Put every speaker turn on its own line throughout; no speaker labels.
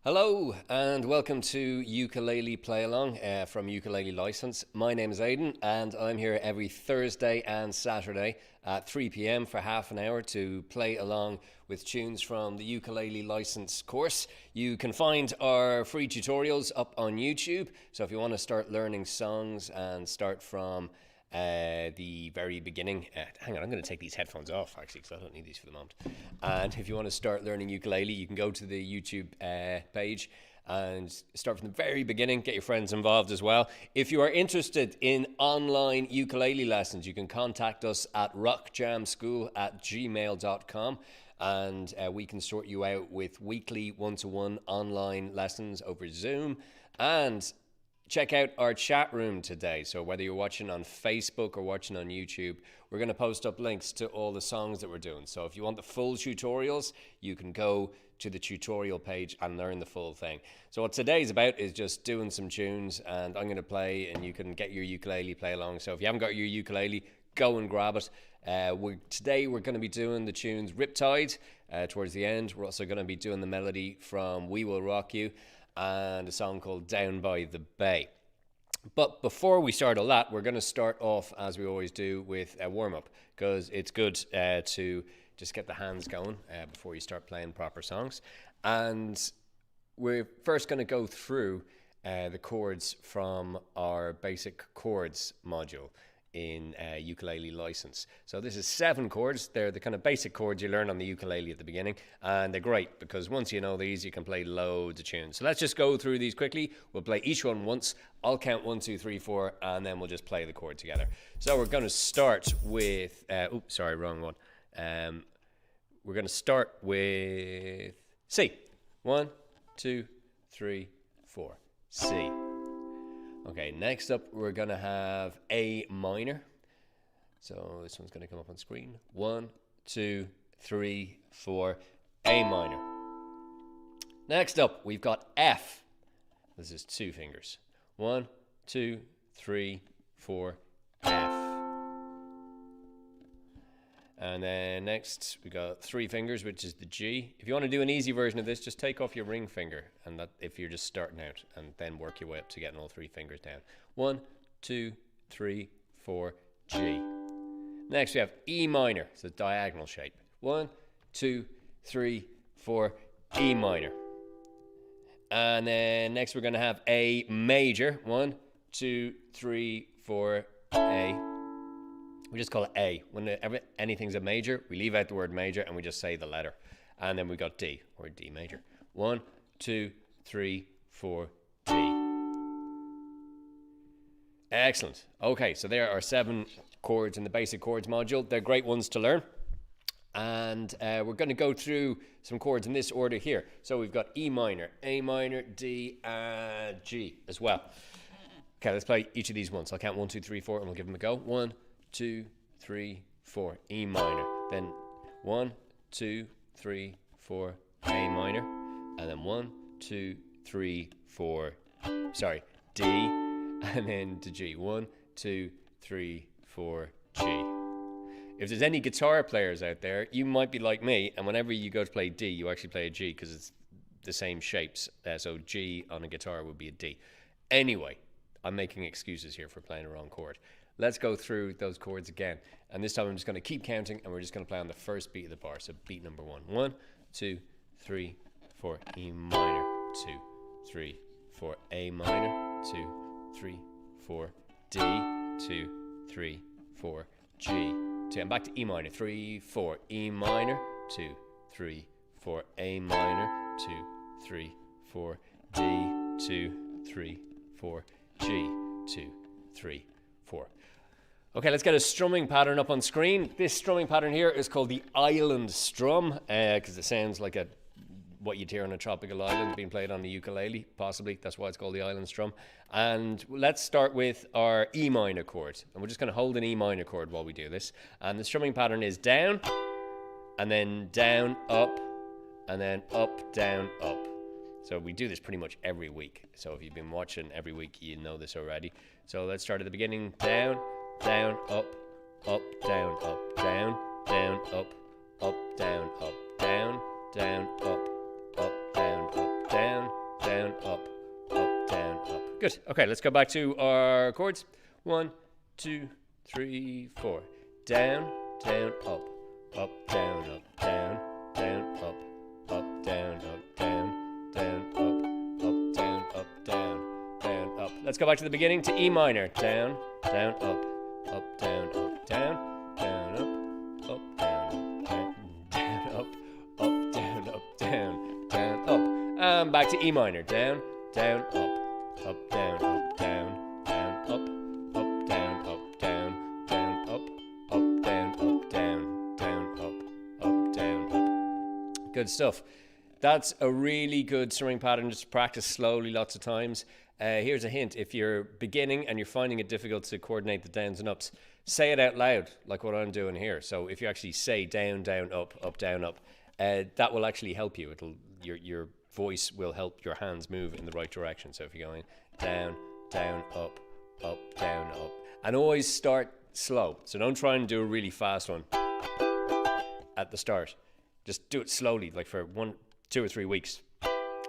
Hello and welcome to Ukulele Play Along from Ukulele License. My name is Aidan and I'm here every Thursday and Saturday at 3 p.m. for half an hour to play along with tunes from the Ukulele License course. You can find our free tutorials up on YouTube, so if you want to start learning songs and start from the very beginning. Hang on, I'm going to take these headphones off actually because I don't need these for the moment. And if you want to start learning ukulele, you can go to the YouTube page and start from the very beginning. Get your friends involved as well. If you are interested in online ukulele lessons, you can contact us at rockjamschool@gmail.com and we can sort you out with weekly one-to-one online lessons over Zoom. And check out our chat room today. So whether you're watching on Facebook or watching on YouTube, we're going to post up links to all the songs that we're doing. So if you want the full tutorials, you can go to the tutorial page and learn the full thing. So what today's about is just doing some tunes, and I'm going to play and you can get your ukulele play along. So if you haven't got your ukulele, go and grab it. Today we're going to be doing the tunes Riptide towards the end. We're also going to be doing the melody from We Will Rock You and a song called Down by the Bay. But before we start all that, we're going to start off, as we always do, with a warm-up, because it's good to just get the hands going before you start playing proper songs. And we're first going to go through the chords from our basic chords module in ukulele license. So this is 7 chords. They're the kind of basic chords you learn on the ukulele at the beginning, and they're great because once you know these, you can play loads of tunes. So let's just go through these quickly. We'll play each one once. I'll count 1, 2, 3, 4, and then we'll just play the chord together. So we're going to start with oops, sorry, wrong one. We're going to start with C. 1, 2, 3, 4. C. Okay, next up we're going to have A minor. So this one's going to come up on screen. 1, 2, 3, 4, A minor. Next up we've got F. This is 2 fingers. 1, 2, 3, 4, F. And then next we got 3 fingers, which is the G. If you want to do an easy version of this, just take off your ring finger, and that if you're just starting out, and then work your way up to getting all 3 fingers down. 1, 2, 3, 4, G. Next we have E minor, so diagonal shape. 1, 2, 3, 4, E minor. And then next we're going to have A major. 1, 2, 3, 4, A. We just call it A. Whenever anything's a major, we leave out the word major and we just say the letter. And then we got D, or D major. 1, 2, 3, 4, D. Excellent. Okay, so there are 7 chords in the basic chords module. They're great ones to learn. And we're going to go through some chords in this order here. So we've got E minor, A minor, D, and G as well. Okay, let's play each of these once. I'll count 1, 2, 3, 4, and we'll give them a go. 1, 2, 3, 4, E minor. Then 1, 2, 3, 4, A minor. And then 1, 2, 3, 4, sorry, D. And then to G. 1, 2, 3, 4, G. If there's any guitar players out there, you might be like me, and whenever you go to play D, you actually play a G because it's the same shapes. So G on a guitar would be a D. Anyway, I'm making excuses here for playing a wrong chord. Let's go through those chords again. And this time I'm just going to keep counting, and we're just going to play on the first beat of the bar. So beat number 1. 1, 2, 3, 4, E minor. 2, 3, 4, A minor. 2, 3, 4, D. 2, 3, 4, G. 2, and back to E minor. 3, 4, E minor. 2, 3, 4, A minor. 2, 3, 4, D. 2, 3, 4, G. 2, 3, 4. Okay, let's get a strumming pattern up on screen. This strumming pattern here is called the island strum because it sounds like what you'd hear on a tropical island being played on the ukulele, possibly. That's why it's called the island strum. And let's start with our E minor chord. And we're just going to hold an E minor chord while we do this. And the strumming pattern is down, and then down, up, and then up, down, up. So we do this pretty much every week. So if you've been watching every week, you know this already. So let's start at the beginning. Down, down, up, down, up, down, down, up, down, up, down, down, up, down, up, down, Good. Okay, let's go back to our chords. 1, 2, 3, 4. Down, down, up, up, down, down, up, up, down, down, up, down, up, down, down, up. Let's go back to the beginning to E minor. Down, down, up, down, down, down, up, down, down, up, down, down, down, up. And back to E minor. Down, down, up, down, down, down, up, down, down, down, up, down, down, down, up, down, up. Good stuff. That's a really good strumming pattern. Just practice slowly lots of times. Here's a hint. If you're beginning and you're finding it difficult to coordinate the downs and ups, say it out loud, like what I'm doing here. So if you actually say down, down, up, down, up, that will actually help you. Your voice will help your hands move in the right direction. So if you're going down, down, up, down, up. And always start slow. So don't try and do a really fast one at the start. Just do it slowly, like for 1, 2 or 3 weeks.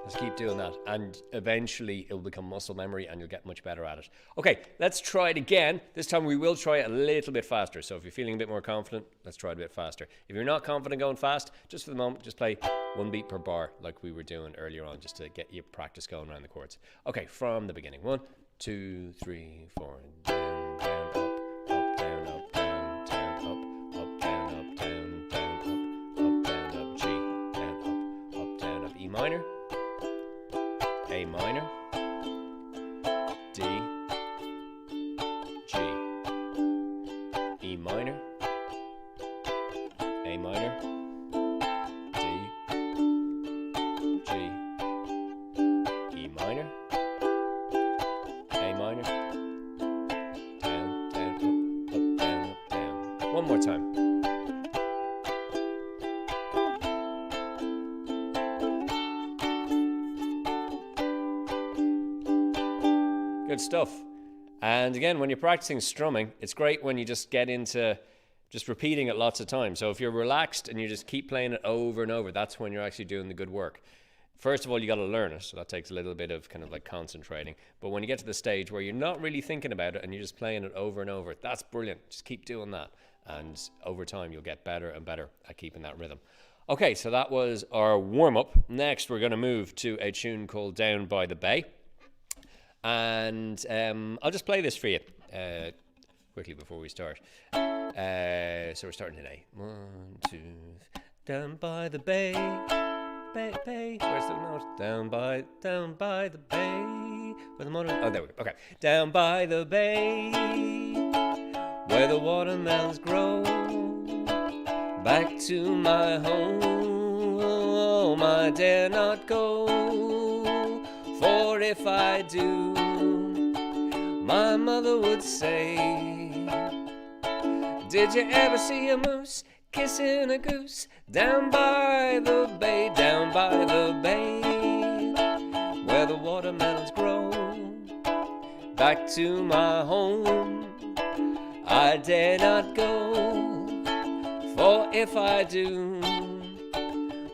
Just keep doing that, and eventually it'll become muscle memory and you'll get much better at it. Okay, let's try it again. This time we will try it a little bit faster. So if you're feeling a bit more confident, let's try it a bit faster. If you're not confident going fast, just for the moment, just play 1 beat per bar like we were doing earlier on, just to get your practice going around the chords. Okay, from the beginning. 1, 2, 3, 4. Down, down, up, down, down, up, down, down, down, up, G, down, up, E minor. A minor, D, G, E minor, A minor, D, G, E minor, A minor, down, down, up, down, down. One more time. Good stuff. And again, when you're practicing strumming, it's great when you just get into just repeating it lots of times. So if you're relaxed and you just keep playing it over and over, that's when you're actually doing the good work. First of all, you got to learn it. So that takes a little bit of kind of like concentrating. But when you get to the stage where you're not really thinking about it and you're just playing it over and over, that's brilliant. Just keep doing that. And over time, you'll get better and better at keeping that rhythm. Okay, so that was our warm-up. Next, we're going to move to a tune called Down by the Bay. And I'll just play this for you quickly before we start. So we're starting in A. 1, 2. Down by the bay, bay, bay. Where's the note? Down by the bay. Where the motor? Oh, there we go. Okay. Down by the bay, where the watermelons grow. Back to my home, I dare not go. For if I do, my mother would say, did you ever see a moose kissing a goose down by the bay, down by the bay, where the watermelons grow? Back to my home, I dare not go, for if I do,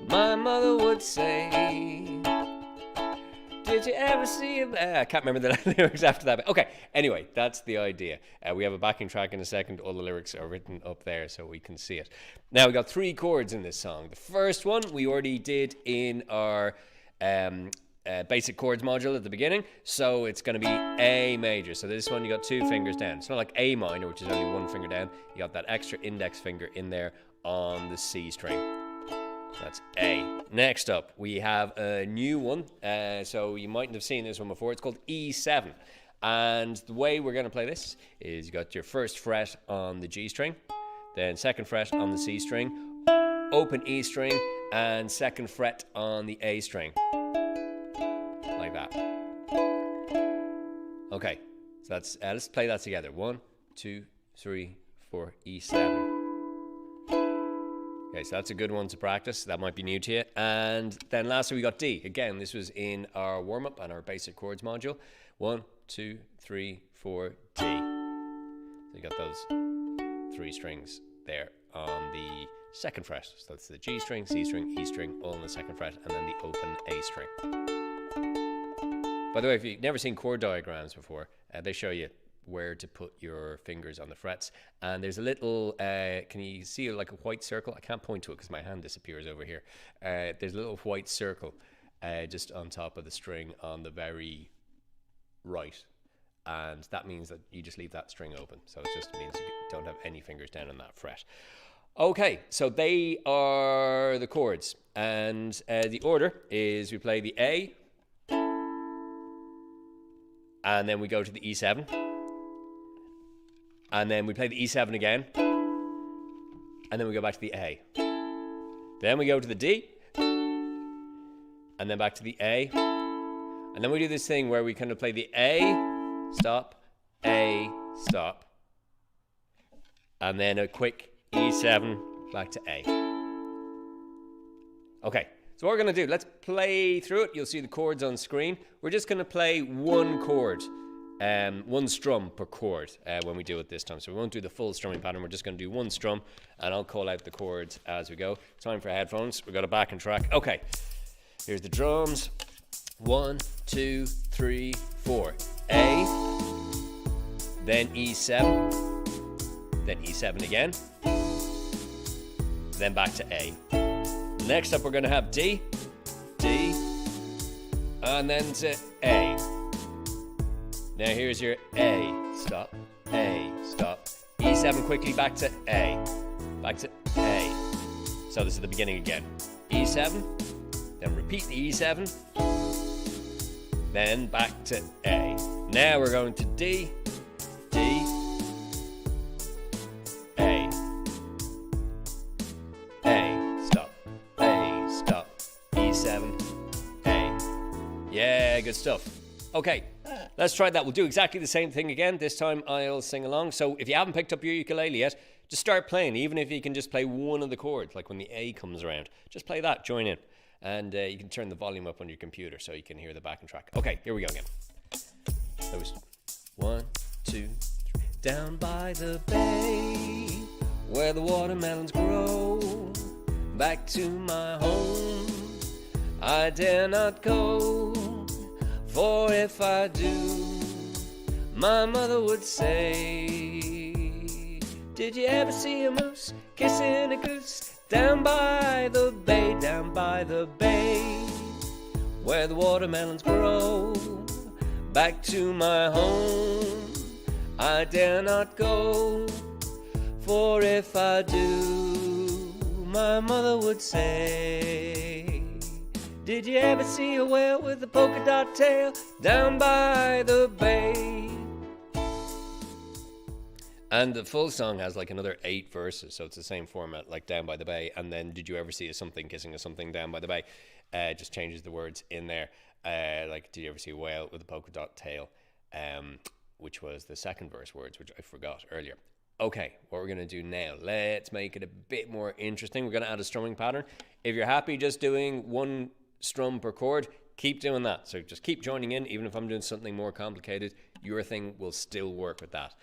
my mother would say, did you ever see him? I can't remember the lyrics after that. But okay, anyway, that's the idea. We have a backing track in a second. All the lyrics are written up there so we can see it. Now, we got 3 chords in this song. The first one we already did in our basic chords module at the beginning. So it's going to be A major. So this one, you got 2 fingers down. It's not like A minor, which is only 1 finger down. You got that extra index finger in there on the C string. That's A. Next up, we have a new one. So you mightn't have seen this one before. It's called E7. And the way we're going to play this is you got your first fret on the G string, then second fret on the C string, open E string, and second fret on the A string. Like that. Okay. So that's let's play that together. 1, 2, 3, 4, E7. Okay, so that's a good one to practice. That might be new to you. And then lastly, we got D. Again, this was in our warm-up and our basic chords module. 1, 2, 3, 4, D. So you got those 3 strings there on the second fret. So that's the G string, C string, E string, all on the second fret, and then the open A string. By the way, if you've never seen chord diagrams before, they show you where to put your fingers on the frets. And there's a little, can you see like a white circle? I can't point to it because my hand disappears over here. There's a little white circle just on top of the string on the very right. And that means that you just leave that string open. So it just means you don't have any fingers down on that fret. Okay, so they are the chords. And the order is we play the A, and then we go to the E7, and then we play the E7 again, and then we go back to the A. Then we go to the D, and then back to the A, and then we do this thing where we kind of play the A, stop, A, stop, and then a quick E7 back to A. Okay, so what we're going to do, let's play through it. You'll see the chords on screen. We're just going to play one chord, one strum per chord when we do it this time. So we won't do the full strumming pattern. We're just going to do one strum, and I'll call out the chords as we go. Time for headphones. We've got a backing track. Okay, here's the drums. 1, 2, 3, 4. A, then E7, then E7 again, then back to A. Next up, we're going to have D, D, and then to A. Now here's your A, stop, E7 quickly back to A, back to A. So this is the beginning again. E7, then repeat the E7, then back to A. Now we're going to D, D, A, A, stop, E7, A. Yeah, good stuff. Okay, let's try that. We'll do exactly the same thing again. This time I'll sing along. So if you haven't picked up your ukulele yet, just start playing. Even if you can just play one of the chords, like when the A comes around, just play that, join in. And you can turn the volume up on your computer so you can hear the backing track. Okay, here we go again. That was 1, 2, 3. Down by the bay, where the watermelons grow, back to my home, I dare not go. For if I do, my mother would say, did you ever see a moose kissing a goose? Down by the bay, where the watermelons grow, back to my home, I dare not go. For if I do, my mother would say, did you ever see a whale with a polka dot tail? Down by the bay. And the full song has like another 8 verses, so it's the same format, like Down by the Bay. And then Did You Ever See a Something Kissing a Something Down by the Bay? Just changes the words in there. Like Did You Ever See a Whale with a Polka Dot Tail? Which was the second verse words, which I forgot earlier. Okay, what we're going to do now, let's make it a bit more interesting. We're going to add a strumming pattern. If you're happy just doing one strum per chord, keep doing that. So just keep joining in. Even if I'm doing something more complicated, your thing will still work with that.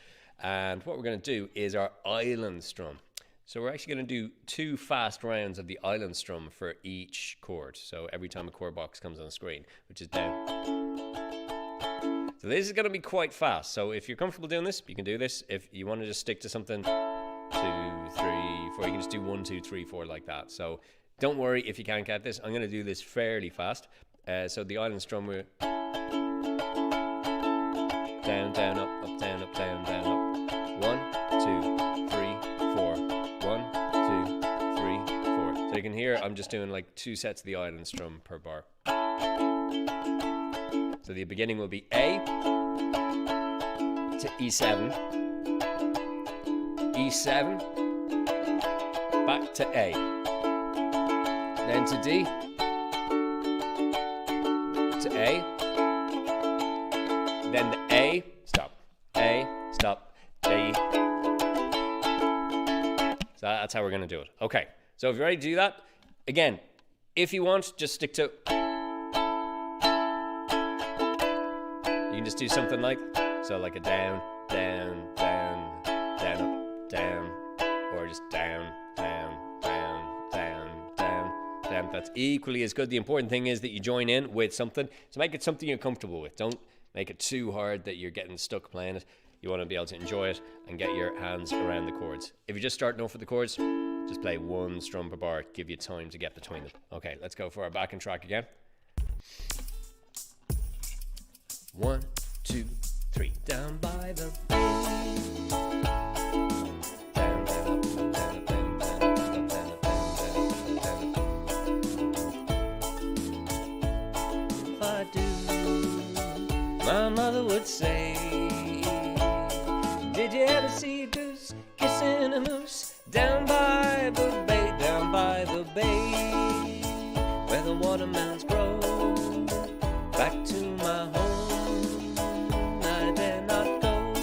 And what we're going to do is our island strum. So we're actually going to do 2 fast rounds of the island strum for each chord. So every time a chord box comes on the screen, which is down. So this is going to be quite fast. So if you're comfortable doing this, you can do this. If you want to just stick to something 2, 3, 4, you can just do 1, 2, 3, 4 like that. So don't worry if you can't get this. I'm going to do this fairly fast. So the island strum, we're down, down, up, up, down, up, down, down, up. 1, 2, 3, 4. 1, 2, 3, 4. So you can hear I'm just doing like 2 sets of the island strum per bar. So the beginning will be A to E7, E7, back to A, then to D, to A, then the A, stop, D. So that's how we're going to do it. Okay, so if you're ready to do that, again, if you want, just stick to, you can just do something like, so like a down, down, down, down, up, down, or just down, down, down, down, down, down. That's equally as good. The important thing is that you join in with something. So make it something you're comfortable with. Don't make it too hard that you're getting stuck playing it. You want to be able to enjoy it and get your hands around the chords. If you're just starting off with the chords, just play one strum per bar. Give you time to get between them. Okay, let's go for our backing track again. 1, 2, 3. Down by the bay. If I do, my mother would say, did you ever see a goose kissing a moose down by the bay, down by the bay, where the watermelons grow? Back to my home I dare not go,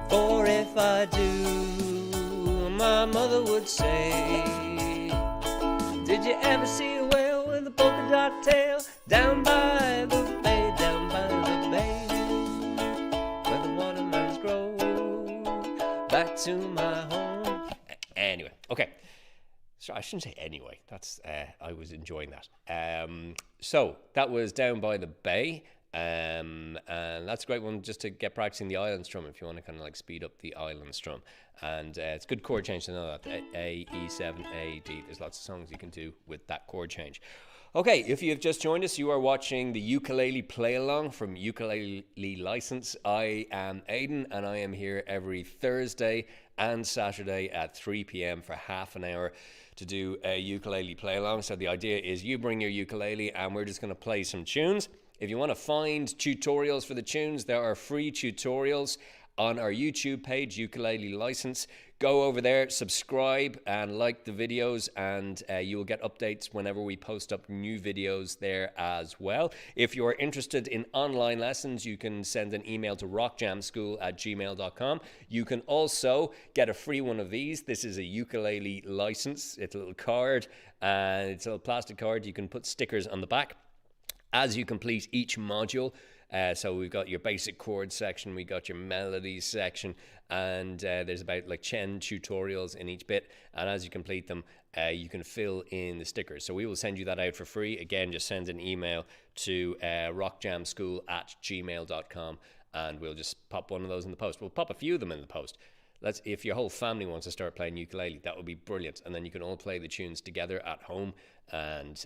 for if I do, my mother would say, did you ever see a whale with a polka dot tail down by the bay, down by the bay, where the watermelons grow? Back to my home. Anyway, okay. So I shouldn't say anyway. That's I was enjoying that. So that was Down by the Bay, and that's a great one just to get practicing the island strum if you want to kind of like speed up the island strum. And it's a good chord change to know that. A, E7, A, D. There's lots of songs you can do with that chord change. Okay, if you have just joined us, you are watching the Ukulele Play Along from Ukulele License. I am Aidan, and I am here every Thursday and Saturday at 3 p.m. for half an hour to do a ukulele play along. So the idea is you bring your ukulele and we're just going to play some tunes. If you want to find tutorials for the tunes, there are free tutorials on our YouTube page, Ukulele License. Go over there, subscribe and like the videos, and you will get updates whenever we post up new videos there as well. If you're interested in online lessons, you can send an email to rockjamschool@gmail.com. You can also get a free one of these. This is a ukulele license. It's a little card, and it's a little plastic card. You can put stickers on the back as you complete each module. So we've got your basic chords section, we got your melodies section, and there's about like 10 tutorials in each bit, and as you complete them you can fill in the stickers. So we will send you that out for free. Again, just send an email to rockjamschool@gmail.com and we'll just pop one of those in the post. We'll pop a few of them in the post. If your whole family wants to start playing ukulele, that would be brilliant, and then you can all play the tunes together at home, and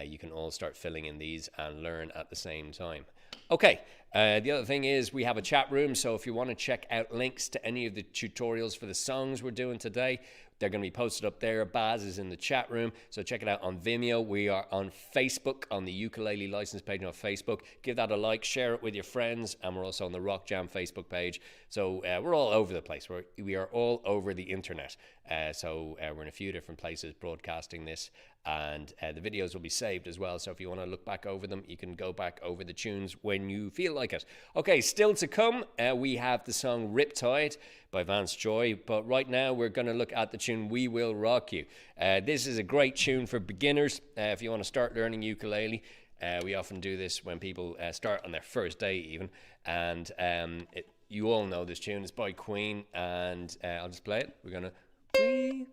you can all start filling in these and learn at the same time. Okay, the other thing is we have a chat room, so if you want to check out links to any of the tutorials for the songs we're doing today, they're going to be posted up there. Baz is in the chat room, so check it out on Vimeo. We are on Facebook, on the Ukulele License page on Facebook. Give that a like, share it with your friends, and we're also on the Rock Jam Facebook page. So we're all over the place. We are all over the internet. So we're in a few different places broadcasting this, and the videos will be saved as well. So if you want to look back over them, you can go back over the tunes when you feel like it. Okay, still to come, we have the song Riptide by Vance Joy, but right now we're going to look at the tune We Will Rock You. This is a great tune for beginners if you want to start learning ukulele. We often do this when people start on their first day even, and you all know this tune. It's by Queen, and I'll just play it. We're going to we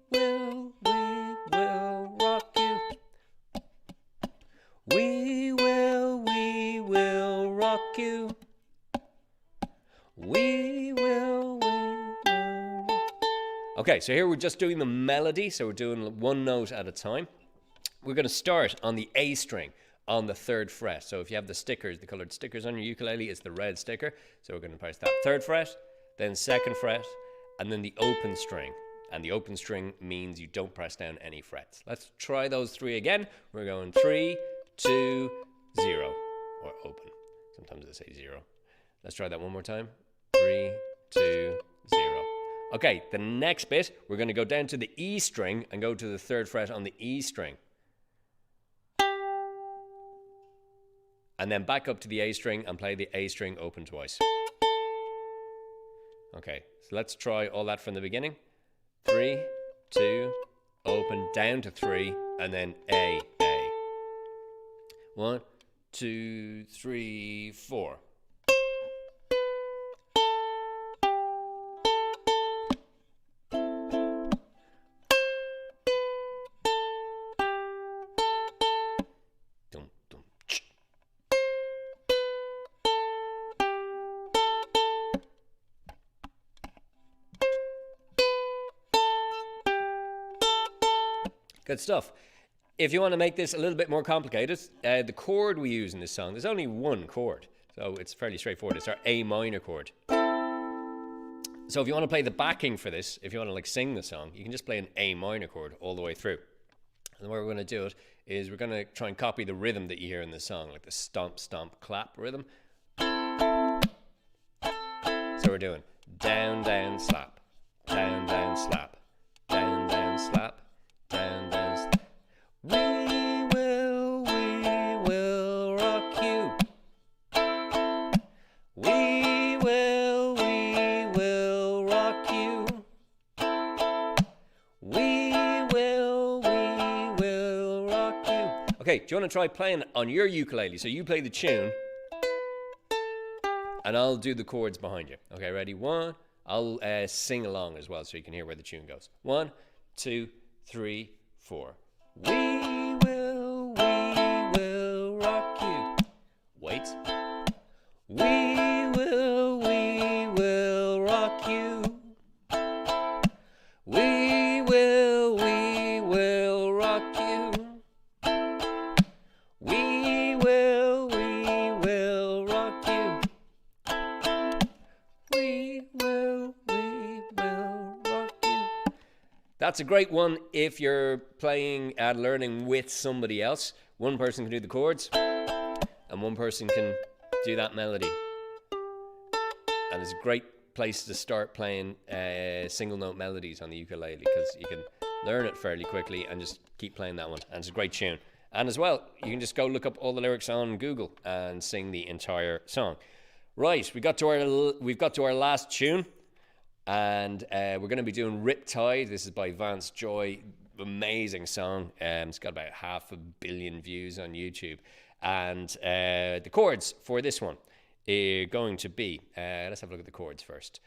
will rock you. We will rock you. We will. Okay, so here we're just doing the melody, so we're doing one note at a time. We're going to start on the A string on the 3rd fret. So if you have the stickers, the colored stickers on your ukulele, it's the red sticker. So we're going to press that 3rd fret, then 2nd fret, and then the open string. And the open string means you don't press down any frets. Let's try those 3 again. We're going 3, 2, 0, or open. Sometimes I say 0. Let's try that one more time. 3, 2, 0. Okay, the next bit, we're going to go down to the E string and go to the 3rd fret on the E string. And then back up to the A string and play the A string open twice. Okay, so let's try all that from the beginning. 3, 2, open, down to 3, and then A. 1, 2, 3, 4. Good stuff. If you want to make this a little bit more complicated, the chord we use in this song, there's only one chord. So it's fairly straightforward. It's our A minor chord. So if you want to play the backing for this, if you want to like sing the song, you can just play an A minor chord all the way through. And the way we're going to do it is we're going to try and copy the rhythm that you hear in the song, like the stomp, stomp, clap rhythm. So we're doing down, down, slap, down, down, slap, down, down, slap, down, down, slap. We will rock you. We will rock you. We will rock you. Okay, do you want to try playing on your ukulele? So you play the tune, and I'll do the chords behind you. Okay, ready? One. I'll sing along as well so you can hear where the tune goes. 1, 2, 3, 4. We will rock you. Wait. We will rock you. We will rock you. We will rock you. We will rock you. That's a great one if you're playing and learning with somebody else. One person can do the chords and one person can do that melody. And it's a great place to start playing single note melodies on the ukulele because you can learn it fairly quickly and just keep playing that one. And it's a great tune. And as well, you can just go look up all the lyrics on Google and sing the entire song. Right, we've got to our last tune, and we're going to be doing Riptide. This is by Vance Joy. Amazing song. It's got about 500 million views on YouTube. And the chords for this one are going to be, let's have a look at the chords first.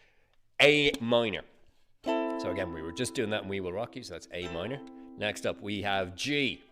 A minor. So again, we were just doing that in We Will Rock You, so that's A minor. Next up, we have G.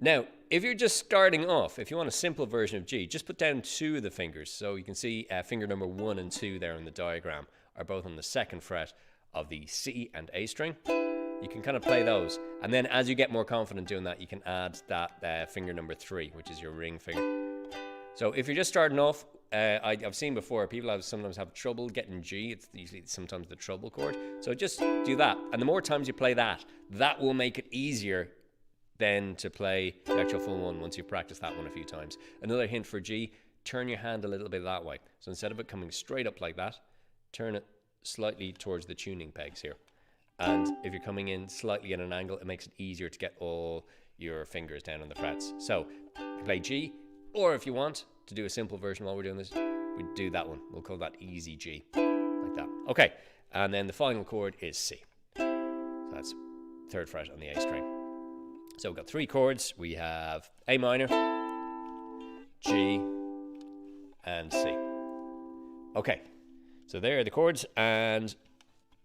Now, if you're just starting off, if you want a simple version of G, just put down 2 of the fingers. So you can see finger number 1 and 2 there in the diagram are both on the 2nd fret of the C and A string. You can kind of play those. And then as you get more confident doing that, you can add that finger number 3, which is your ring finger. So if you're just starting off, I've seen before, people sometimes have trouble getting G. It's usually sometimes the treble chord. So just do that. And the more times you play that, that will make it easier then to play the actual full one once you've practiced that one a few times. Another hint for G, turn your hand a little bit that way. So instead of it coming straight up like that, turn it slightly towards the tuning pegs here. And if you're coming in slightly at an angle, it makes it easier to get all your fingers down on the frets. So you play G, or if you want to do a simple version while we're doing this, we do that one. We'll call that easy G, like that. Okay, and then the final chord is C. So that's 3rd fret on the A string. So we've got 3 chords. We have A minor, G, and C. Okay, so there are the chords, and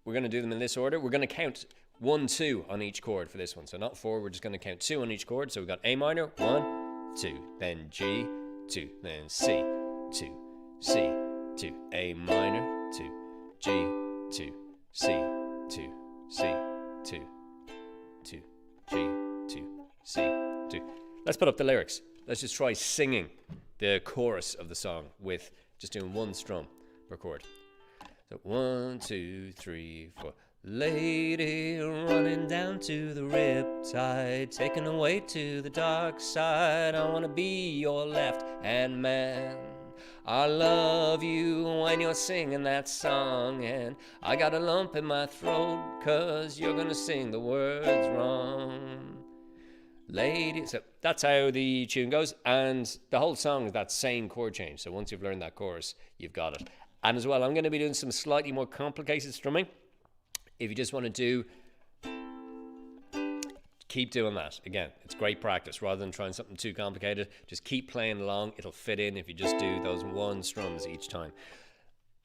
we're going to do them in this order. We're going to count 1, 2 on each chord for this one. So not 4, we're just going to count 2 on each chord. So we've got A minor, 1, 2, then G, 2, then C, 2, C, 2, A minor, 2, G, 2, C, 2, C, 2, 2, G, 2, C, 2. Let's put up the lyrics. Let's just try singing the chorus of the song with just doing 1 strum per chord. So 1, 2, 3, 4. Lady running down to the riptide, taken away to the dark side. I want to be your left-hand man. I love you when you're singing that song, and I got a lump in my throat 'cause you're gonna sing the words wrong. Lady, so that's how the tune goes, and the whole song is that same chord change. So once you've learned that chorus, you've got it. And as well, I'm going to be doing some slightly more complicated strumming. If you just want to do, keep doing that. Again, it's great practice. Rather than trying something too complicated, just keep playing along. It'll fit in if you just do those 1 strums each time.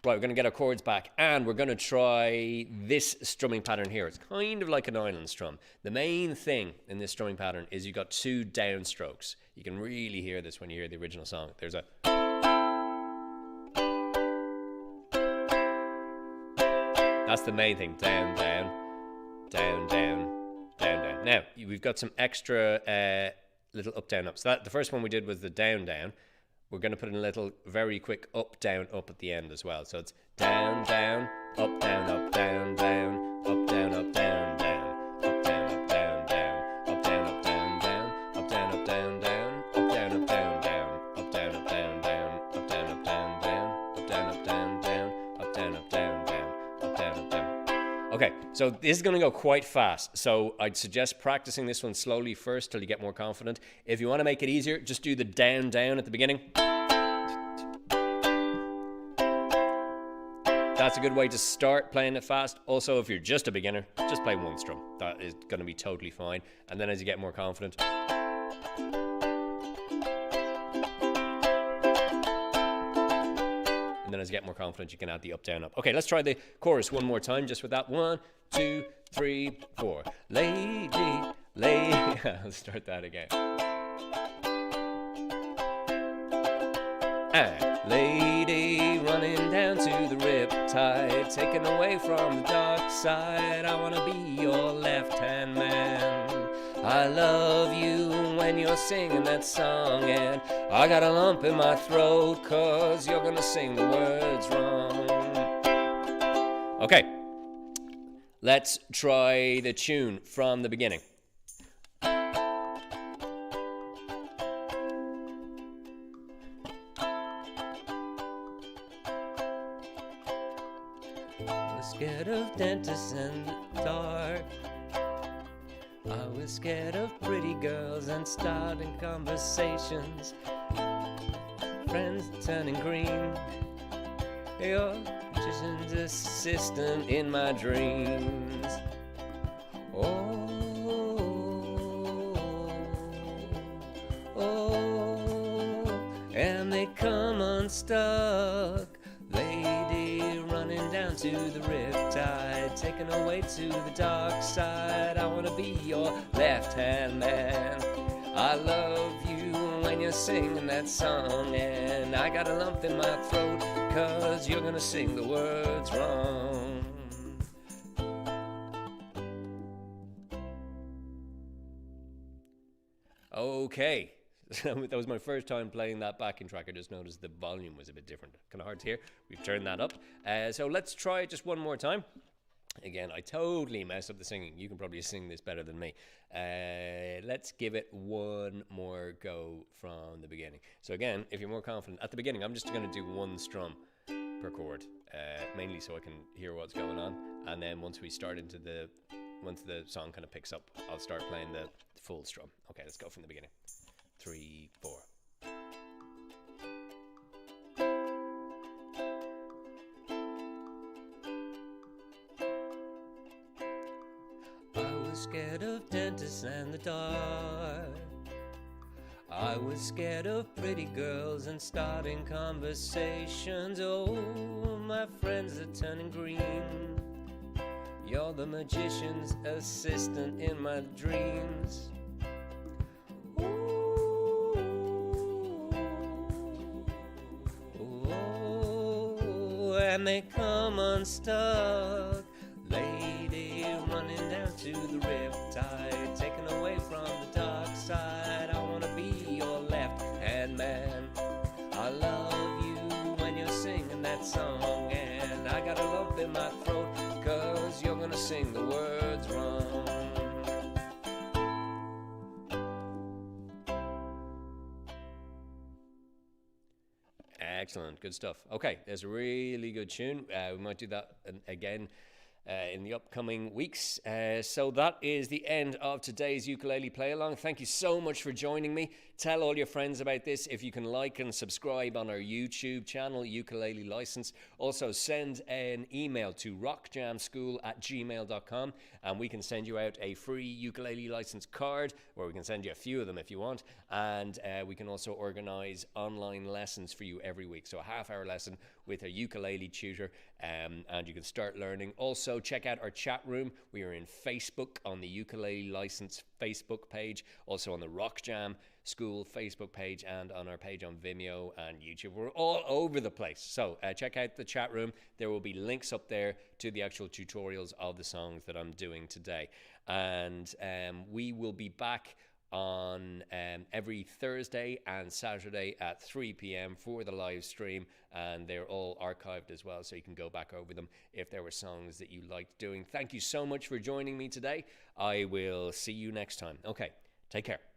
Right, we're going to get our chords back, and we're going to try this strumming pattern here. It's kind of like an island strum. The main thing in this strumming pattern is you've got 2 downstrokes. You can really hear this when you hear the original song. There's a... That's the main thing. Down, down, down, down, now we've got some extra little up, down, up. So the first one we did was the down, down. We're going to put in a little very quick up, down, up at the end as well. So it's down, down, up, down, up, down, down, up, down, up, down, down, up, down, up, down, down, up, down, up, down, down, up, down, up, down, down, up, down, up, down, down, up, down, up, down, down, up, down, up, down, down, up, down, up, down, down, up, down, up, down, down, up, down, up, down. Okay, so this is going to go quite fast. So I'd suggest practicing this one slowly first till you get more confident. If you want to make it easier, just do the down, down at the beginning. That's a good way to start playing it fast. Also, if you're just a beginner, just play one strum. That is going to be totally fine. And then as you get more confident, you can add the up, down, up. Okay, let's try the chorus one more time, just with that. 1, 2, 3, 4. Lady, lady. Let's start that again. Lady, running down to the riptide, taken away from the dark side. I wanna be your left-hand man. I love you when you're singing that song, and I got a lump in my throat 'cause you're gonna sing the words wrong. Okay, let's try the tune from the beginning. I was scared of dentists and the dark. I was scared of pretty girls and starting conversations. Friends turning green. You're just an assistant in my dreams. Oh, oh, and they come unstuck. Lady, running down to the riptide, taken away to the dark side. I wanna be your left-hand man. I love you when you're singing that song, and I got a lump in my throat 'cause you're gonna sing the words wrong. Okay. That was my first time playing that backing track. I just noticed the volume was a bit different. Kind of hard to hear. We've turned that up. So let's try it just one more time. Again, I totally messed up the singing. You can probably sing this better than me. Let's give it one more go from the beginning. So again, if you're more confident, at the beginning, I'm just going to do one strum per chord, mainly so I can hear what's going on. And then once the song kind of picks up, I'll start playing the full strum. Okay, let's go from the beginning. 3, 4. I was scared of dentists and the dark. I was scared of pretty girls and starting conversations. Oh, my friends are turning green. You're the magician's assistant in my dreams. And they come unstuck. Lady, running down to the riptide, taken away from the dark side. I wanna be your left-hand man. I love you when you're singing that song, and I got a lump in my throat 'cause you're gonna sing the words wrong. Excellent, good stuff. Okay, there's a really good tune. We might do that again in the upcoming weeks. So that is the end of today's ukulele play along. Thank you so much for joining me. Tell all your friends about this. If you can like and subscribe on our YouTube channel, Ukulele License. Also send an email to rockjamschool@gmail.com and we can send you out a free ukulele license card, or we can send you a few of them if you want. And we can also organize online lessons for you every week. So a half-hour lesson with a ukulele tutor, and you can start learning. Also, check out our chat room. We are in Facebook on the Ukulele License Facebook page, also on the Rock Jam school Facebook page and on our page on Vimeo and YouTube. We're all over the place. So check out the chat room. There will be links up there to the actual tutorials of the songs that I'm doing today. And we will be back on every Thursday and Saturday at 3 p.m. for the live stream, and they're all archived as well, so you can go back over them if there were songs that you liked doing. Thank you so much for joining me today. I will see you next time. Okay, take care.